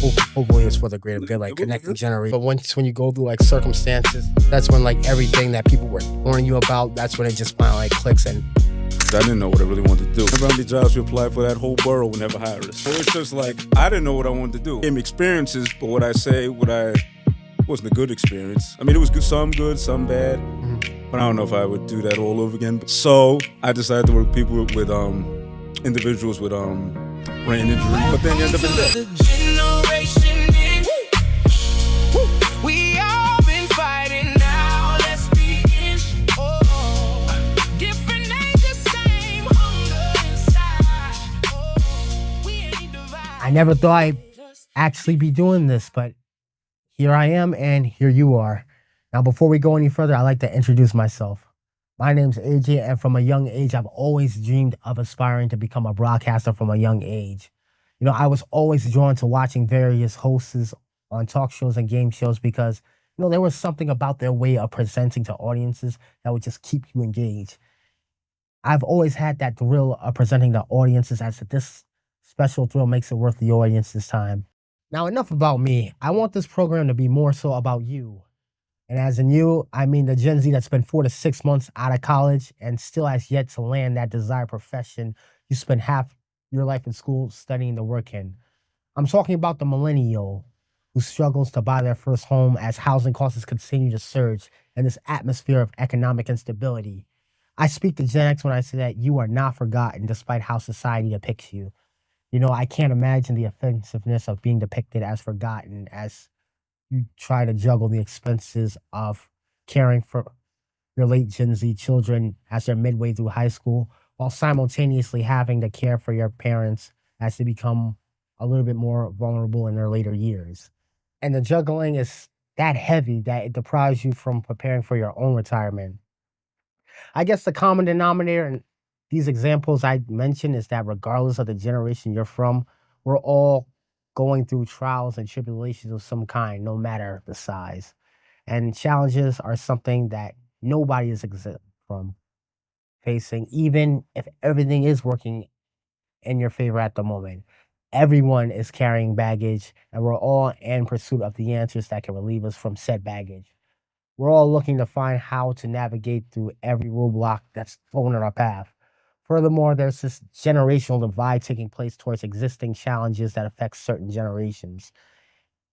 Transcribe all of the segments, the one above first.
Hopefully it's for the greater good, like connecting generations. But when you go through like circumstances, that's when like everything that people were warning you about, that's when it just finally like clicks. And I didn't know what I really wanted to do. Remember how many jobs we applied for? That whole borough would never hire us. So it's just like, I didn't know what I wanted to do. Gave me experiences, but what wasn't a good experience. I mean, it was good, some bad. But I don't know if I would do that all over again. So I decided to work with people with individuals with brain injury, but then you end up in debt. I never thought I'd actually be doing this, but here I am and here you are. Now, before we go any further, I'd like to introduce myself. My name's AJ, and from a young age, I've always dreamed of aspiring to become a broadcaster from a young age. You know, I was always drawn to watching various hosts on talk shows and game shows because, you know, there was something about their way of presenting to audiences that would just keep you engaged. I've always had that thrill of presenting to audiences, as this special thrill makes it worth the audience's time. Now, enough about me. I want this program to be more so about you. And as in you, I mean the Gen Z that's been 4 to 6 months out of college and still has yet to land that desired profession you spent half your life in school studying to work in. I'm talking about the millennial who struggles to buy their first home as housing costs continue to surge in this atmosphere of economic instability. I speak to Gen X when I say that you are not forgotten despite how society depicts you. You know, I can't imagine the offensiveness of being depicted as forgotten as you try to juggle the expenses of caring for your late Gen Z children as they're midway through high school, while simultaneously having to care for your parents as they become a little bit more vulnerable in their later years. And the juggling is that heavy that it deprives you from preparing for your own retirement. I guess the common denominator in these examples I mentioned is that regardless of the generation you're from, we're all going through trials and tribulations of some kind, no matter the size. And challenges are something that nobody is exempt from facing, even if everything is working in your favor at the moment. Everyone is carrying baggage, and we're all in pursuit of the answers that can relieve us from said baggage. We're all looking to find how to navigate through every roadblock that's thrown in our path. Furthermore, there's this generational divide taking place towards existing challenges that affect certain generations.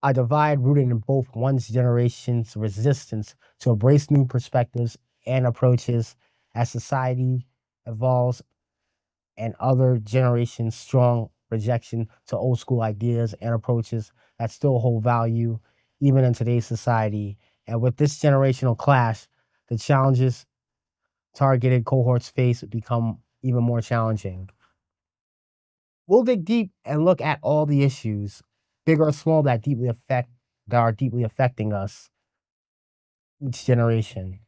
A divide rooted in both one's generation's resistance to embrace new perspectives and approaches as society evolves, and other generations' strong rejection to old school ideas and approaches that still hold value even in today's society. And with this generational clash, the challenges targeted cohorts face become even more challenging. We'll dig deep and look at all the issues, big or small, that are deeply affecting us, each generation.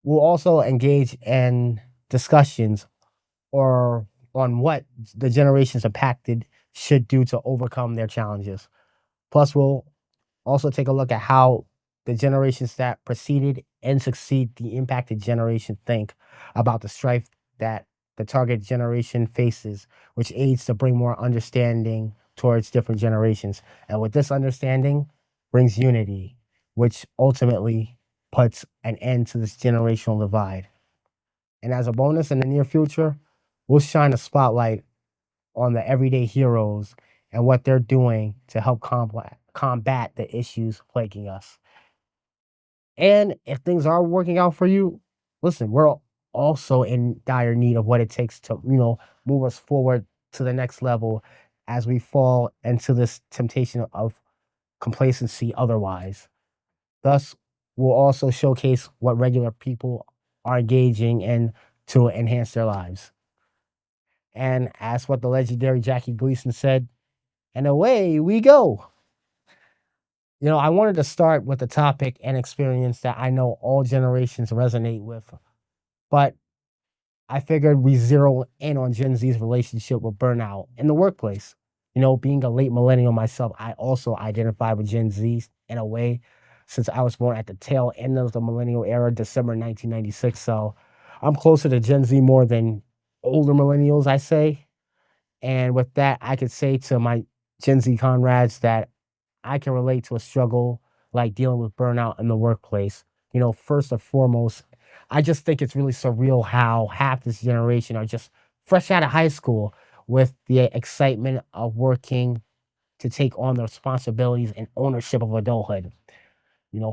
We'll also engage in discussions or on what the generations impacted should do to overcome their challenges. Plus, we'll also take a look at how the generations that preceded and succeed the impacted generation think about the strife that the target generation faces, which aids to bring more understanding towards different generations. And with this understanding brings unity, which ultimately puts an end to this generational divide. And as a bonus, in the near future, we'll shine a spotlight on the everyday heroes and what they're doing to help combat the issues plaguing us. And if things are working out for you, listen, we're also in dire need of what it takes to, move us forward to the next level as we fall into this temptation of complacency otherwise. Thus, we'll also showcase what regular people are engaging in to enhance their lives. And as what the legendary Jackie Gleason said, and away we go. I wanted to start with a topic and experience that I know all generations resonate with, but I figured we zero in on Gen Z's relationship with burnout in the workplace. Being a late millennial myself, I also identify with Gen Z in a way since I was born at the tail end of the millennial era, December 1996. So I'm closer to Gen Z more than older millennials, I say. And with that, I could say to my Gen Z comrades that I can relate to a struggle like dealing with burnout in the workplace. First and foremost, I just think it's really surreal how half this generation are just fresh out of high school with the excitement of working to take on the responsibilities and ownership of adulthood.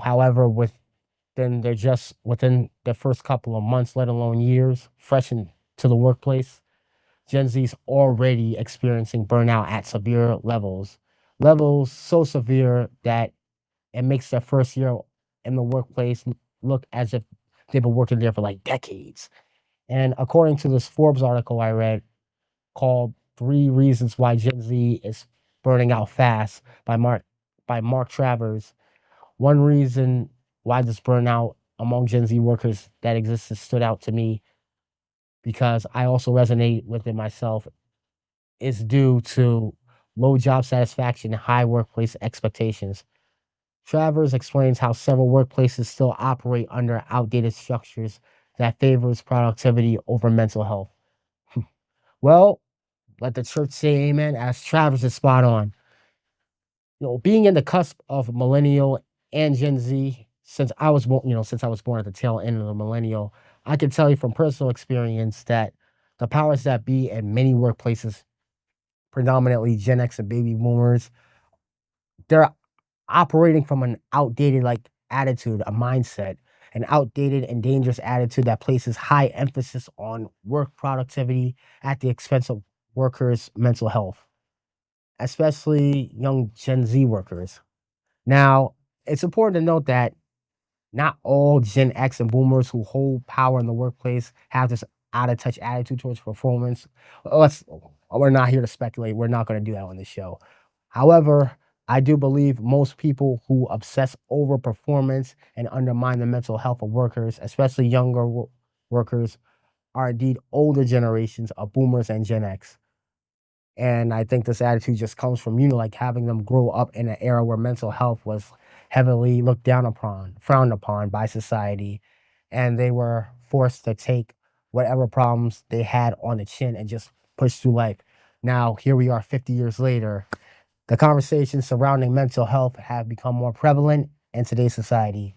However, within their first couple of months, let alone years, fresh into the workplace, Gen Z's already experiencing burnout at severe levels so severe that it makes their first year in the workplace look as if they've been working there for like decades. And according to this Forbes article I read called Three Reasons Why Gen Z is Burning Out Fast by Mark Travers, one reason why this burnout among Gen Z workers that exists stood out to me because I also resonate with it myself is due to low job satisfaction and high workplace expectations. Travers explains how several workplaces still operate under outdated structures that favors productivity over mental health. Well, let the church say amen, as Travers is spot on. Being in the cusp of millennial and Gen Z, since I was born at the tail end of the millennial, I can tell you from personal experience that the powers that be in many workplaces, predominantly Gen X and baby boomers, they're operating from an outdated attitude, a mindset, an outdated and dangerous attitude that places high emphasis on work productivity at the expense of workers' mental health, especially young Gen Z workers. Now, it's important to note that not all Gen X and boomers who hold power in the workplace have this out of touch attitude towards performance. We're not here to speculate. We're not going to do that on this show. However, I do believe most people who obsess over performance and undermine the mental health of workers, especially younger workers, are indeed older generations of boomers and Gen X. And I think this attitude just comes from, like having them grow up in an era where mental health was heavily looked down upon, frowned upon by society. And they were forced to take whatever problems they had on the chin and just push through life. Now, here we are 50 years later. The conversations surrounding mental health have become more prevalent in today's society.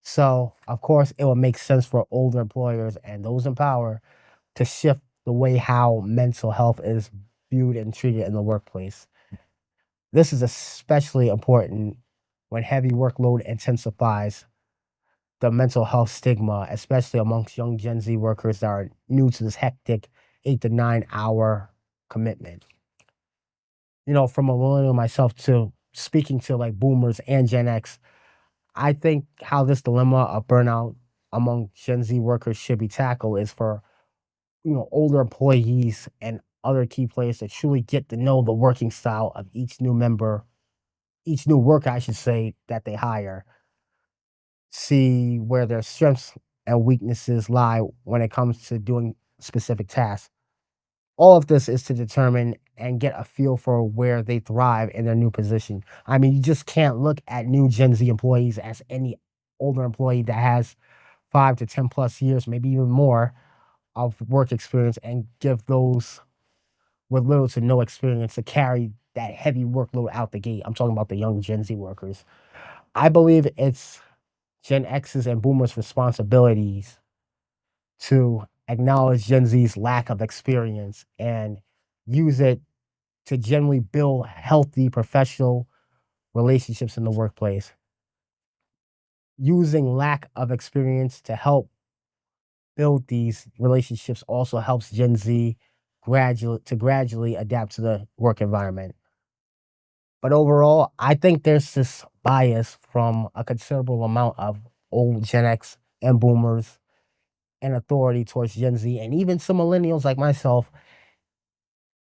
So, of course, it would make sense for older employers and those in power to shift the way how mental health is viewed and treated in the workplace. This is especially important when heavy workload intensifies the mental health stigma, especially amongst young Gen Z workers that are new to this hectic 8 to 9 hour commitment. From a millennial myself to speaking to like boomers and Gen X, I think how this dilemma of burnout among Gen Z workers should be tackled is for older employees and other key players to truly get to know the working style of each new worker, I should say, that they hire. See where their strengths and weaknesses lie when it comes to doing specific tasks. All of this is to determine and get a feel for where they thrive in their new position. I mean, you just can't look at new Gen Z employees as any older employee that has 5 to 10 plus years, maybe even more, of work experience and give those with little to no experience to carry that heavy workload out the gate. I'm talking about the young Gen Z workers. I believe it's Gen X's and boomers' responsibilities to acknowledge Gen Z's lack of experience and use it to generally build healthy professional relationships in the workplace. Using lack of experience to help build these relationships also helps Gen Z gradually adapt to the work environment. But overall, I think there's this bias from a considerable amount of old Gen X and boomers and authority towards Gen Z and even some millennials like myself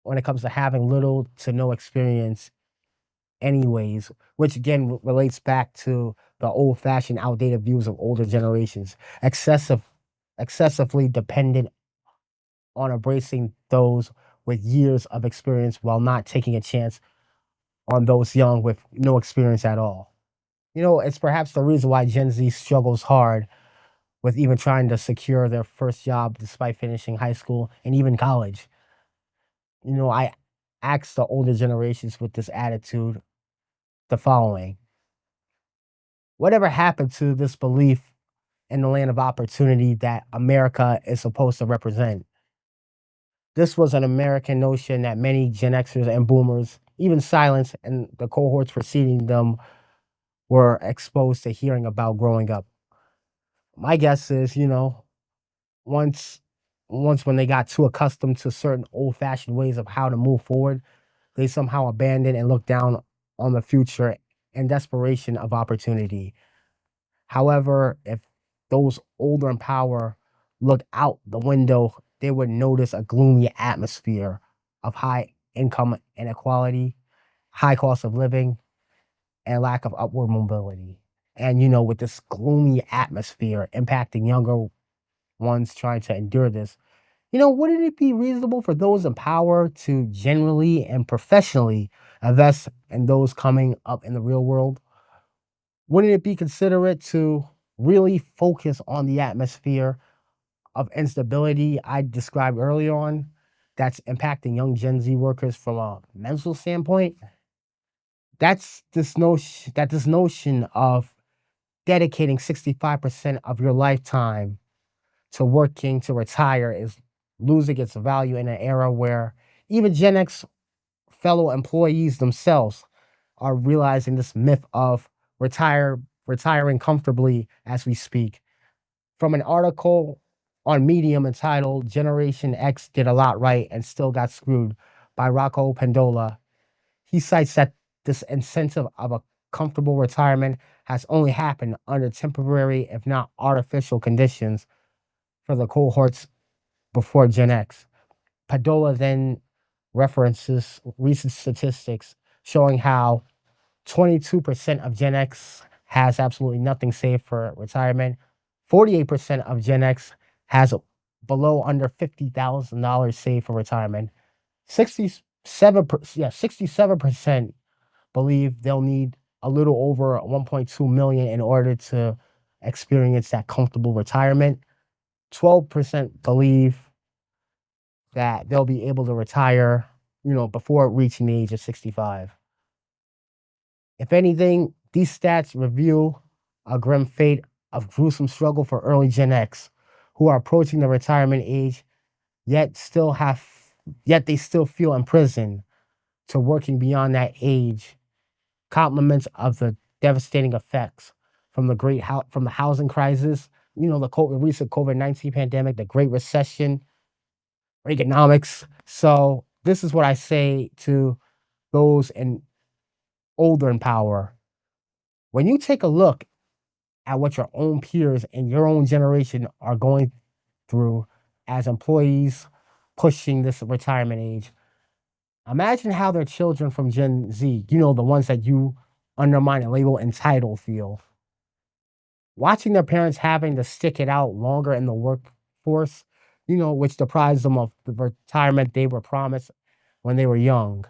when it comes to having little to no experience anyways, which again relates back to the old fashioned outdated views of older generations, excessively dependent on embracing those with years of experience while not taking a chance on those young with no experience at all. It's perhaps the reason why Gen Z struggles hard with even trying to secure their first job despite finishing high school and even college. I ask the older generations with this attitude, the following: whatever happened to this belief in the land of opportunity that America is supposed to represent? This was an American notion that many Gen Xers and Boomers, even Silence and the cohorts preceding them, were exposed to hearing about growing up. My guess is, once once when they got too accustomed to certain old-fashioned ways of how to move forward, they somehow abandoned and looked down on the future in desperation of opportunity. However, if those older in power looked out the window, they would notice a gloomy atmosphere of high income inequality, high cost of living, and lack of upward mobility. And with this gloomy atmosphere impacting younger ones trying to endure this, wouldn't it be reasonable for those in power to generally and professionally invest in those coming up in the real world? Wouldn't it be considerate to really focus on the atmosphere of instability I described earlier on that's impacting young Gen Z workers from a mental standpoint? That's this notion of dedicating 65% of your lifetime to working to retire is losing its value in an era where even Gen X fellow employees themselves are realizing this myth of retiring comfortably as we speak. From an article on Medium entitled Generation X Did a Lot Right and Still Got Screwed by Rocco Pendola, he cites that this incentive of a comfortable retirement has only happened under temporary, if not artificial, conditions for the cohorts before Gen X. Padola then references recent statistics showing how 22% of Gen X has absolutely nothing saved for retirement. 48% of Gen X has below under $50,000 saved for retirement. 67% believe they'll need a little over 1.2 million in order to experience that comfortable retirement. 12% believe that they'll be able to retire, before reaching the age of 65. If anything, these stats reveal a grim fate of gruesome struggle for early Gen X who are approaching the retirement age, yet yet they still feel imprisoned to working beyond that age. Compliments of the devastating effects from from the housing crisis, the recent COVID-19 pandemic, the Great Recession, Reaganomics. So this is what I say to those older in power. When you take a look at what your own peers and your own generation are going through as employees pushing this retirement age, imagine how their children from Gen Z, the ones that you undermine and label entitled, feel. Watching their parents having to stick it out longer in the workforce, which deprives them of the retirement they were promised when they were young.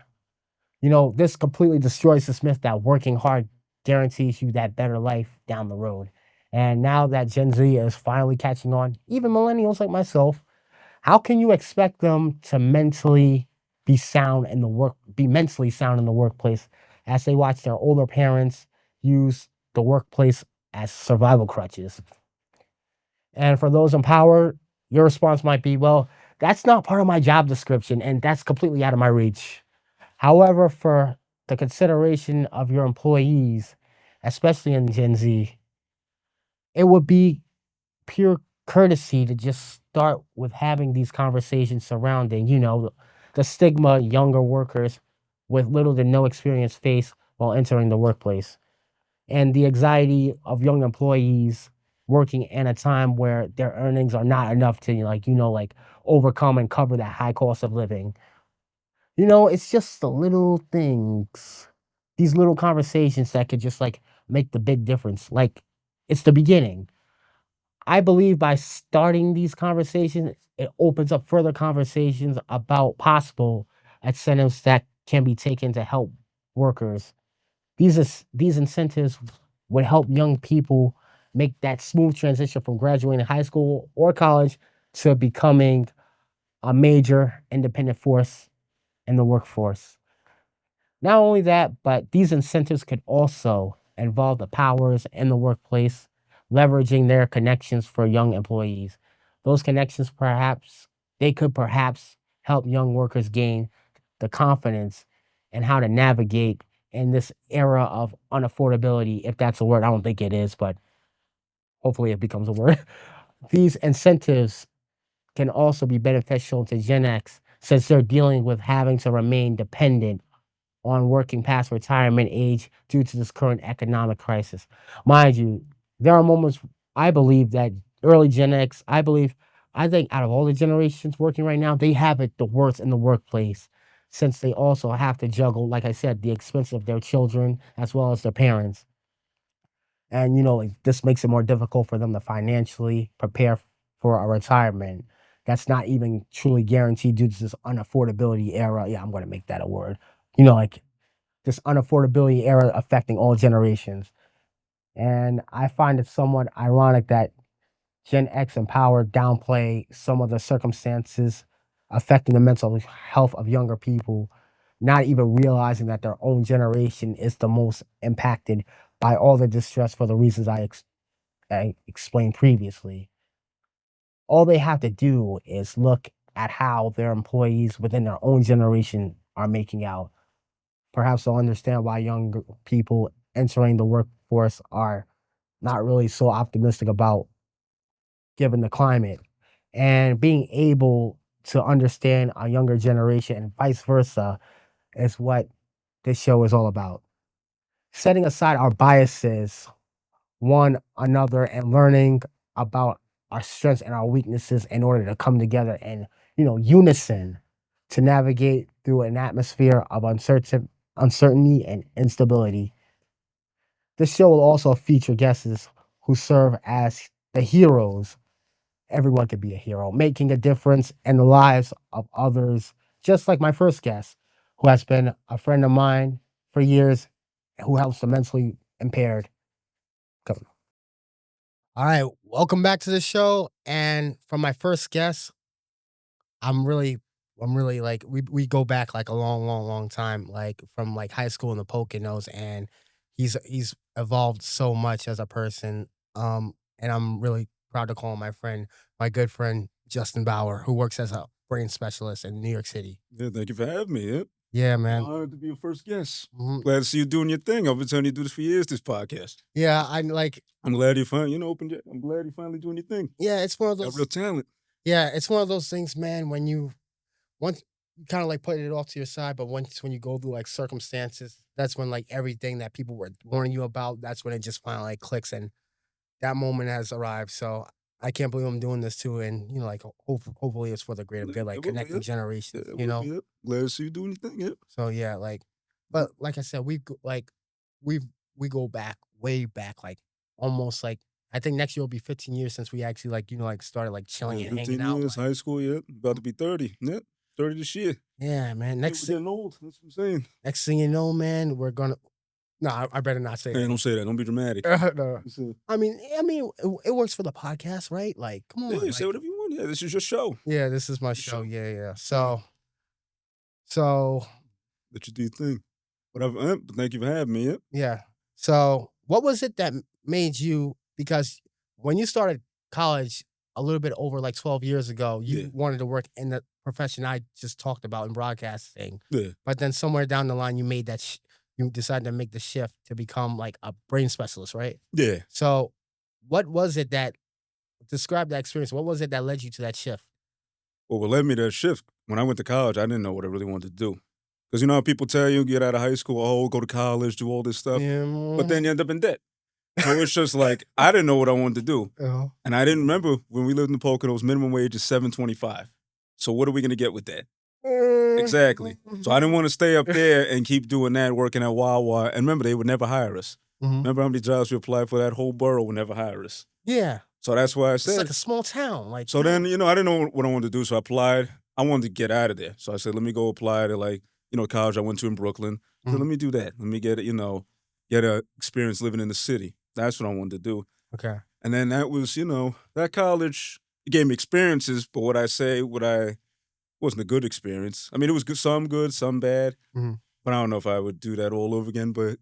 This completely destroys this myth that working hard guarantees you that better life down the road. And now that Gen Z is finally catching on, even millennials like myself, how can you expect them to be mentally sound in the workplace as they watch their older parents use the workplace as survival crutches? And for those in power, your response might be, well, that's not part of my job description and that's completely out of my reach. However, for the consideration of your employees, especially in Gen Z, it would be pure courtesy to just start with having these conversations surrounding, the stigma younger workers with little to no experience face while entering the workplace, and the anxiety of young employees working in a time where their earnings are not enough to, overcome and cover that high cost of living. It's just the little things, these little conversations that could just make the big difference. Like, it's the beginning. I believe by starting these conversations, it opens up further conversations about possible incentives that can be taken to help workers. These incentives would help young people make that smooth transition from graduating high school or college to becoming a major independent force in the workforce. Not only that, but these incentives could also involve the powers in the workplace, leveraging their connections for young employees. Those connections they could perhaps help young workers gain the confidence and how to navigate in this era of unaffordability, if that's a word. I don't think it is, but hopefully it becomes a word. These incentives can also be beneficial to Gen X since they're dealing with having to remain dependent on working past retirement age due to this current economic crisis. Mind you, there are moments I believe that early Gen X, I think out of all the generations working right now, they have it the worst in the workplace since they also have to juggle, like I said, the expense of their children as well as their parents. And, like, this makes it more difficult for them to financially prepare for a retirement that's not even truly guaranteed due to this unaffordability era. Yeah, I'm going to make that a word. Like this unaffordability era affecting all generations. And I find it somewhat ironic that Gen X and Power downplay some of the circumstances affecting the mental health of younger people, not even realizing that their own generation is the most impacted by all the distress for the reasons I explained previously. All they have to do is look at how their employees within their own generation are making out. Perhaps they'll understand why younger people entering the workforce are not really so optimistic about given the climate. And being able to understand a younger generation and vice versa is what this show is all about. Setting aside our biases, one another, and learning about our strengths and our weaknesses in order to come together in, unison to navigate through an atmosphere of uncertainty and instability. This show will also feature guests who serve as the heroes. Everyone could be a hero, making a difference in the lives of others, just like my first guest, who has been a friend of mine for years, who helps the mentally impaired. Come. All right, welcome back to the show. And for my first guest, I'm really like we go back like a long, long, long time, like from like high school in the Poconos, and he's evolved so much as a person. And I'm really proud to call him my good friend Justin Bauer, who works as a brain specialist in New York City. Yeah, thank you for having me. Yeah, Yeah, man. honored to be your first guest. Mhm. Glad to see you doing your thing. I've been telling you to do this for years. This podcast. Yeah, I'm like, I'm glad you finally, I'm glad you're finally doing your thing. yeah, it's one of Got those. real talent. Yeah, it's one of those things, man. Once you kind of like put it off to your side, but when you go through like circumstances, that's when like everything that people were warning you about, that's when it just finally like clicks, and that moment has arrived. So I can't believe I'm doing this too, and like hopefully it's for the greater good, like It will be, connecting yeah. generations, Yeah, it will be, yeah. Glad to see you doing your thing. Yeah. So yeah, like, but like I said, we've we go back way back, like almost like I think next year will be 15 years since we actually like like started like chilling Yeah, and hanging 15 out. years, Like, high school, yeah. About to be 30. Yeah, 30 this year. yeah, man. Yeah, we're getting old. That's what I'm saying. Next thing you know, man, we're gonna. No, I better not say Hey, that. don't say that. Don't be dramatic. No. So, I mean, it works for the podcast, right? Like, come on, yeah, say like, whatever you want. Yeah, this is your show. yeah, this is my Your show. show. Yeah, yeah. So, Let you do your thing. But thank you for having me. Yeah. yeah. So, what was it that made you? Because when you started college a little bit over like 12 years ago, you Yeah. wanted to work in the profession I just talked about in broadcasting. Yeah. But then somewhere down the line, you made that you decided to make the shift to become like a brain specialist, right? Yeah. So, what was it that describe that experience? What was it that led you to that shift? Well, what led me to that shift, when I went to college, I didn't know what I really wanted to do. Because you know how people tell you, get out of high school, oh, go to college, do all this stuff. But then you end up in debt. So it's just like, I didn't know what I wanted to do. Uh-huh. And I didn't remember when we lived in the Poconos, minimum wage is $7.25. So what are we going to get with that? Exactly. So I didn't want to stay up there and keep doing that, working at Wawa. And remember, they would never hire us. Mhm. Remember how many jobs we applied for? That whole borough would never hire us. Yeah. So that's why I It's said. like a small town. Like, So then, I didn't know what I wanted to do. So I applied. I wanted to get out of there. So I said, let me go apply to college I went to in Brooklyn. So let me do that. Let me get a experience living in the city. That's what I wanted to do. Okay. And then that was, that college, it gave me experiences, but what wasn't a good experience. I mean, it was good, some bad. Mhm. but I don't know if I would do that all over again. But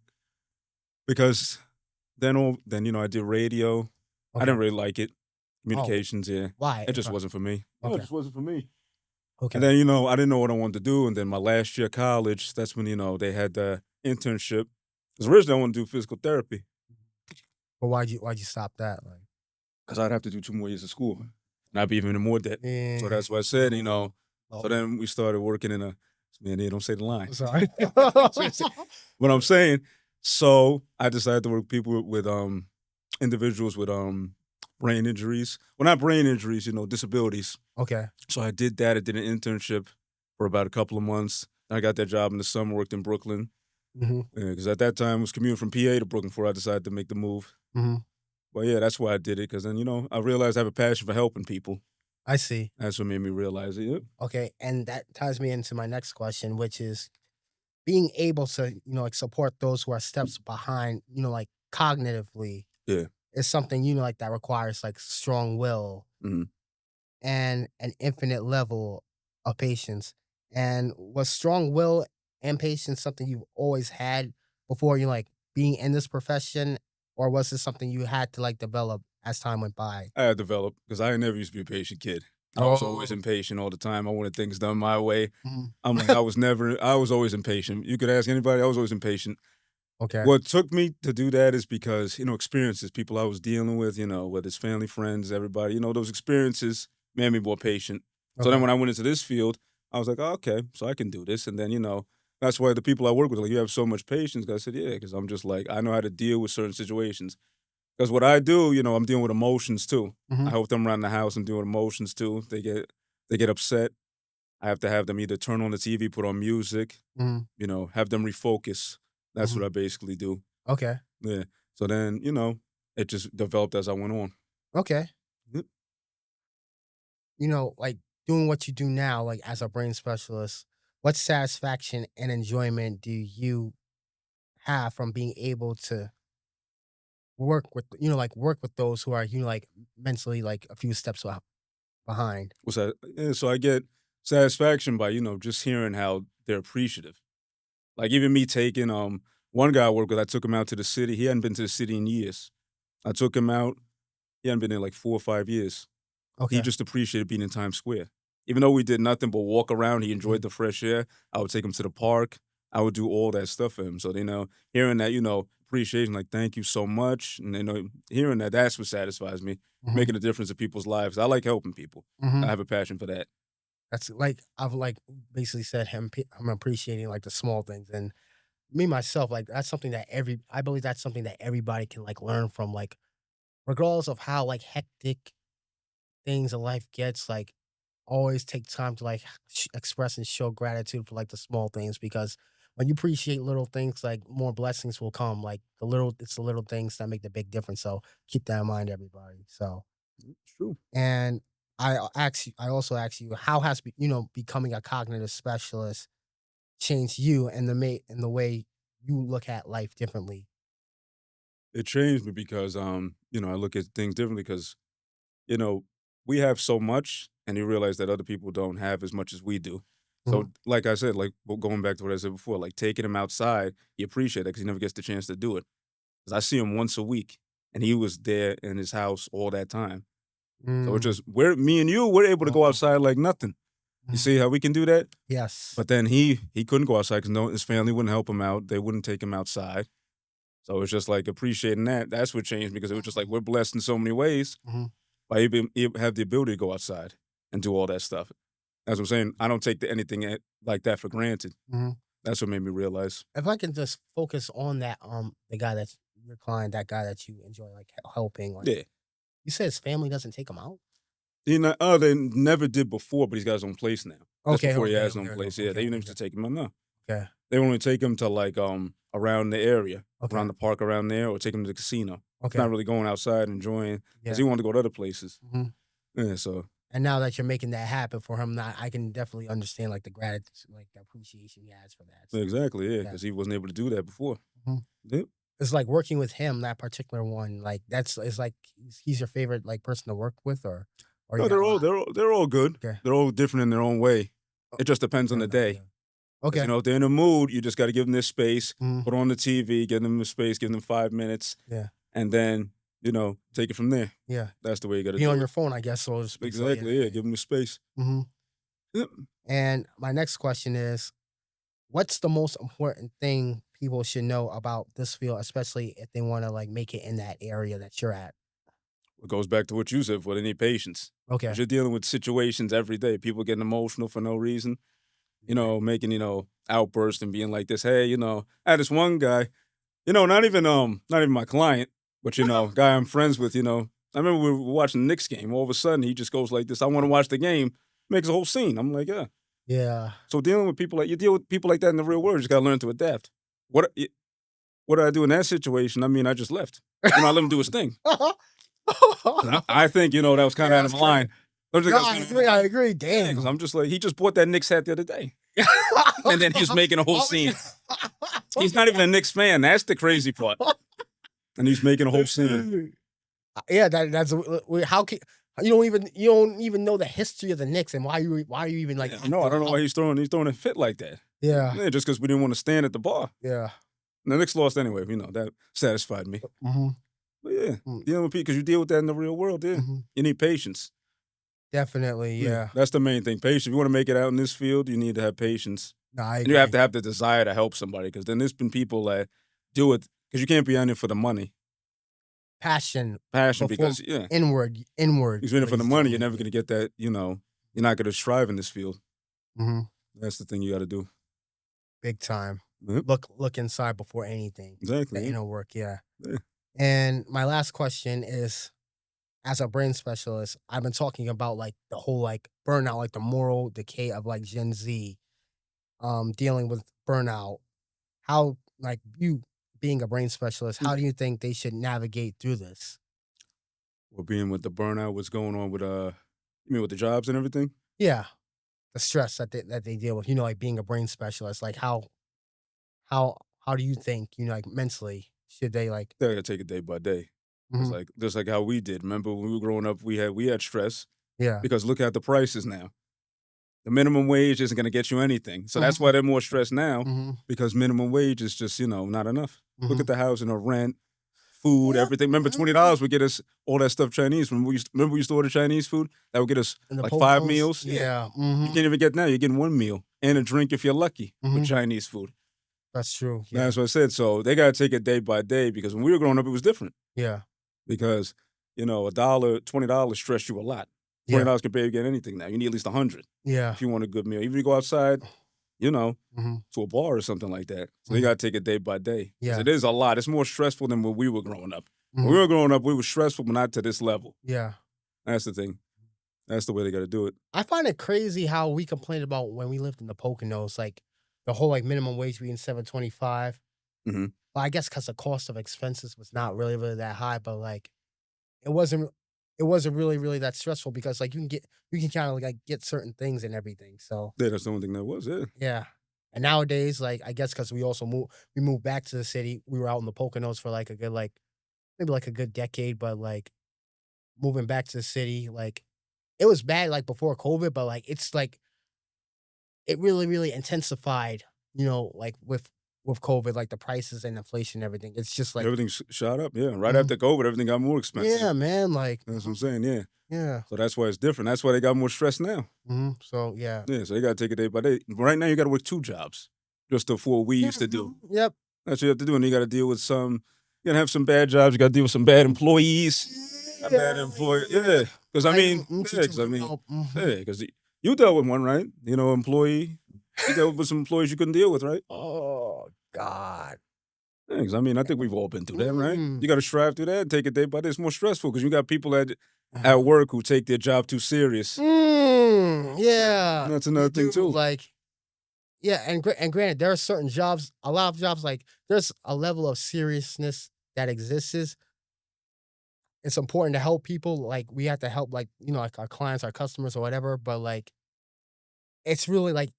because then I did radio. I Okay. didn't really like it. Oh, Communications, yeah, why? it just wasn't for me. No, it Okay. just wasn't for me. And Okay. then I didn't know what I wanted to do. And then my last year of college, that's when they had the internship. Because originally I wanted to do physical therapy But why'd you stop that? Like, because I'd have to do 2 more years of school, and I'd be even in more debt. So eh, that's why I said. So oh, then we started working in a man. They don't say the line. sorry. What I'm saying. So I decided to work with people with individuals with brain injuries. Well, not brain injuries, disabilities. Okay. So I did that. I did an internship for about a couple of months. I got that job in the summer. Worked in Brooklyn Mm-hmm. because at that time I was commuting from PA to Brooklyn before I decided to make the move. Mm-hmm. Well, yeah, that's why I did it because then I realized I have a passion for helping people. I see. That's what made me realize it. Yep. Okay, and that ties me into my next question, which is being able to, like support those who are steps behind, like cognitively Yeah. is something, like that requires like strong will Mhm. and an infinite level of patience. And was strong will and patience something you've always had before you like being in this profession, or was this something you had to like develop as time went by? I had developed because I never used to be a patient kid. I was always impatient all the time. I wanted things done my way. Mhm. I'm like, I was always impatient. You could ask anybody, I was always impatient. Okay. What took me to do that is because, experiences, people I was dealing with, whether it's family, friends, everybody, those experiences made me more patient. So then Okay. when I went into this field, I was like, oh, okay, so I can do this. And then, that's why the people I work with are like, you have so much patience. I said, yeah, because I'm just like, I know how to deal with certain situations. Because what I do, I'm dealing with emotions too. I Mhm. help them around the house. I'm dealing with emotions too. They get upset. I have to have them either turn on the TV, put on music, Mhm. have them refocus. That's what Mhm. I basically do. Okay. Yeah. So then, it just developed as I went on. Okay. Yep. Like doing what you do now, like as a brain specialist, what satisfaction and enjoyment do you have from being able to work with, like work with those who are, like mentally like a few steps behind? What's that? Yeah, so I get satisfaction by, just hearing how they're appreciative. Like even me taking one guy I work with, I took him out to the city. He hadn't been to the city in years. I took him out. He hadn't been there like 4 or 5 years. He Okay. just appreciated being in Times Square. Even though we did nothing but walk around, he enjoyed Mhm. the fresh air. I would take him to the park. I would do all that stuff for him. So, hearing that, appreciation, like, thank you so much. And, hearing that, that's what satisfies me, Mhm. making a difference in people's lives. I like helping people. I Mhm. have a passion for that. That's like I've like basically said I'm appreciating like the small things, and me myself like that's something that every I believe that's something that everybody can like learn from, like regardless of how like hectic things in life gets, like always take time to like express and show gratitude for like the small things, because when you appreciate little things, like more blessings will come. Like it's the little things that make the big difference. So keep that in mind, everybody. So, It's true. and I also ask you, how has becoming a cognitive specialist changed you and the way you look at life differently? It changed me because, I look at things differently because, you know, we have so much and you realize that other people don't have as much as we do. Mhm. So, like I said, like going back to what I said before, like taking him outside, you appreciate that because he never gets the chance to do it. Because I see him once a week and he was there in his house all that time. So it's Mm. just, me and you, we're able to go Mhm. outside like nothing. You Mhm. see how we can do that? Yes. But then he couldn't go outside because his family wouldn't help him out. They wouldn't take him outside. So it's just like appreciating that. That's what changed me because it was just like we're blessed in so many ways Mhm. by even have the ability to go outside and do all that stuff. That's what I'm saying. I don't take anything like that for granted. Mhm. That's what made me realize. If I can just focus on that, the guy that's your client, that guy that you enjoy like helping, like Yeah. you said, his family doesn't take him out. They never did before, but he's got his own place now. That's Okay, before he okay, has his own okay, place. Yeah, okay, they never okay, used to take him out. No, okay, they only take him to like around the area, okay, around the park around there, or take him to the casino. okay, Not really going outside enjoying because yeah. he wanted to go to other places. Mhm. Yeah, so And now that you're making that happen for him, now I can definitely understand like the gratitude, like the appreciation he has for that. So exactly, yeah, yeah. because he wasn't able to do that before. Mhm. Yep. It's like working with him, that particular one, like that's it's like he's your favorite like person to work with, or you No, got they're a all lot. they're all good. Okay. They're all different in their own way. Oh, It just depends on fair the enough, day. yeah. Okay. You know, if they're in a mood, you just got to give them their space, Mhm. put on the TV, give them the space, give them 5 minutes, Yeah. and then, you know, take it from there. Yeah. That's the way you got to Be do on it. your phone, I guess, so to speak. So, Exactly, yeah. Give them the space. hmm Yep. And my next question is, what's the most important thing people should know about this field, especially if they want to like make it in that area that you're at? It goes back to what you said before. They need patience. Okay. Because you're dealing with situations every day. People getting emotional for no reason. You know, making, you know, outbursts and being like this. Hey, you know, I had this one guy, you know, not even my client, but you know, guy I'm friends with, you know. I remember we were watching the Knicks game. All of a sudden he just goes like this, I want to watch the game, makes a whole scene. I'm like, yeah. Yeah. So dealing with people like you deal with people like that in the real world, you just gotta learn to adapt. What did I do in that situation? I mean, I just left. You know, I let him do his thing. I think, you know, that was kind of out of line. I agree. Damn. Because I'm just like, he just bought that Knicks hat the other day. And then he's making a whole scene. He's not even a Knicks fan. That's the crazy part. And he's making a whole scene. Yeah, that's how can you don't even know the history of the Knicks and why are you even like No, I don't know why he's throwing a fit like that. Yeah. Just because we didn't want to stand at the bar. Yeah. And the Knicks lost anyway, you know, that satisfied me. Mm-hmm. But yeah, dealing with people, because you deal with that in the real world, yeah. Mm-hmm. You need patience. Definitely, yeah. That's the main thing. Patience. If you want to make it out in this field, you need to have patience. No, I And agree. you have to have the desire to help somebody, because then there's been people that do it because you can't be on it for the money. Passion because inward. You're in it for the money. You're never going to get that. You know, you're not going to strive in this field. Mm-hmm. That's the thing you got to do. Big time. Yep. Look inside before anything. Exactly. The inner work. Yeah. Yeah. And my last question is, as a brain specialist, I've been talking about like the whole like burnout, like the moral decay of like Gen Z, dealing with burnout. How, like, you being a brain specialist, how do you think they should navigate through this? Well, being with the burnout, what's going on with you mean with the jobs and everything? Yeah, the stress that they deal with. You know, like being a brain specialist, like how do you think, you know, like mentally should they like? They got to take it day by day. It's like just like how we did. Remember when we were growing up, we had stress. Yeah. Because look at the prices now. The minimum wage isn't going to get you anything. So that's why they're more stressed now, because minimum wage is just, you know, not enough. Look at the housing, the rent, food, everything. Remember, $20 would get us all that stuff Chinese. Remember we used to order Chinese food? That would get us like 5 meals. Yeah. You can't even get now. You're getting 1 meal and a drink if you're lucky with Chinese food. That's true. Yeah. That's what I said. So they got to take it day by day, because when we were growing up, it was different. Yeah. Because, you know, $20 stressed you a lot. $20 can barely get anything now. You need at least 100. Yeah. If you want a good meal. Even if you go outside, you know, to a bar or something like that. So you got to take it day by day. Yeah. It is a lot. It's more stressful than when we were growing up. When we were growing up, we were stressful, but not to this level. Yeah. That's the thing. That's the way they got to do it. I find it crazy how we complained about when we lived in the Poconos, like the whole like minimum wage being $7.25. Mm-hmm. Well, I guess because the cost of expenses was not really that high, but like it wasn't really that stressful, because like you can kind of like get certain things and everything. So Yeah, that's the only thing that was, yeah. yeah. And nowadays, like, I guess because we moved back to the city. We were out in the Poconos for like a good, like, maybe like a good decade, but like moving back to the city, like it was bad like before COVID, but like it's like it really intensified, you know, like with COVID, like the prices and inflation and everything. It's just like Everything shot up, yeah. Right after COVID, everything got more expensive. yeah, man, like That's what I'm saying, yeah. yeah. So that's why it's different. That's why they got more stress now. So yeah. Yeah, so they got to take it day by day. Right now, you got to work 2 jobs just to afford what we used to do. Yep. That's what you have to do. And you got to deal with you got to have some bad jobs. You got to deal with some bad employees. A bad employee. Yeah. Because, because you dealt with one, right? You know, employee. You dealt with some employees you couldn't deal with, right? Oh, God. Thanks. I mean, I think we've all been through that, right? You got to strive through that and take it day by day. It's more stressful because you got people at work who take their job too serious. Yeah. That's another thing, too. Like, yeah, and granted, there are certain jobs, a lot of jobs, like, there's a level of seriousness that exists. It's important to help people. Like, we have to help, like, you know, like our clients, our customers, or whatever. But, like, it's really, like,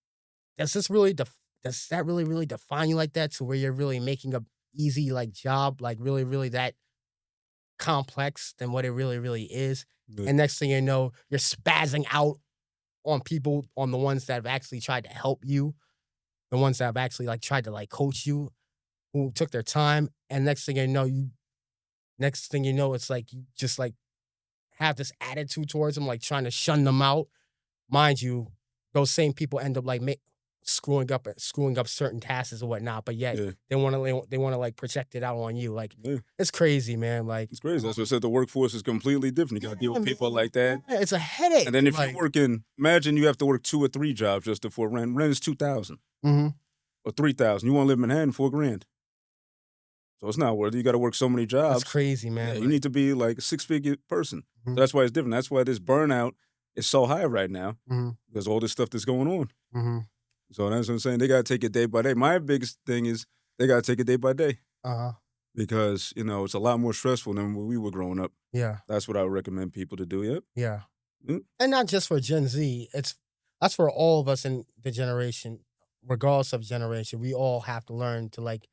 does that really define you like that, to where you're really making a easy, like, job, like, really that complex than what it really is? Yeah. And next thing you know, you're spazzing out on people, on the ones that have actually tried to help you, the ones that have actually like tried to like coach you, who took their time, and next thing you know, it's like you just like have this attitude towards them, like trying to shun them out. Mind you, those same people end up like screwing up certain tasks or whatnot, but yet they want to like project it out on you. Like it's crazy, man. Like it's crazy. That's what I said. The workforce is completely different. You got to deal with people like that. Yeah, it's a headache. And then if you're working, imagine you have to work 2 or 3 jobs just to afford rent. Rent is $2,000 or $3,000. You want to live in Manhattan, $4,000. So it's not worth it. You got to work so many jobs. That's crazy, man. Yeah, you need to be like a 6-figure person. So that's why it's different. That's why this burnout is so high right now because all this stuff that's going on. So that's what I'm saying. They got to take it day by day. My biggest thing is they got to take it day by day. Because, it's a lot more stressful than when we were growing up. Yeah. That's what I would recommend people to do, yep. Yeah. And not just for Gen Z. That's for all of us in the generation, regardless of generation. We all have to learn to, like,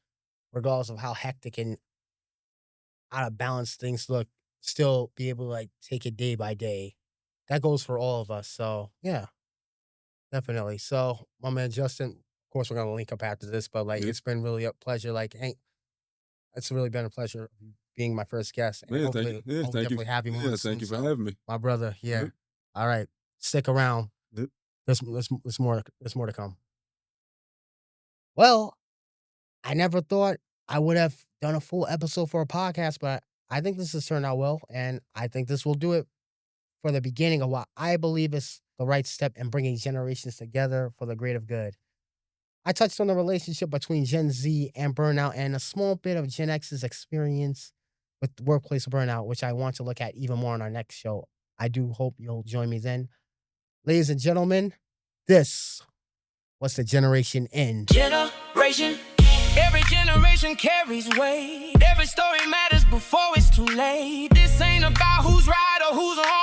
regardless of how hectic and out of balance things look, still be able to, like, take it day by day. That goes for all of us. So, yeah. Definitely. So, my man Justin, of course, we're going to link up after this, but, like, it's been really a pleasure. Like, it's really been a pleasure being my first guest. And thank you. Thank you. Have you on thank you for having me. My brother, All right. Stick around. There's more to come. Well, I never thought I would have done a full episode for a podcast, but I think this has turned out well, and I think this will do it for the beginning of what I believe is the right step in bringing generations together for the greater good. I touched on the relationship between Gen Z and burnout and a small bit of Gen X's experience with workplace burnout, which I want to look at even more on our next show. I do hope you'll join me then. Ladies and gentlemen, this was the Generation N. Generation. Every generation carries weight. Every story matters before it's too late. This ain't about who's right or who's wrong.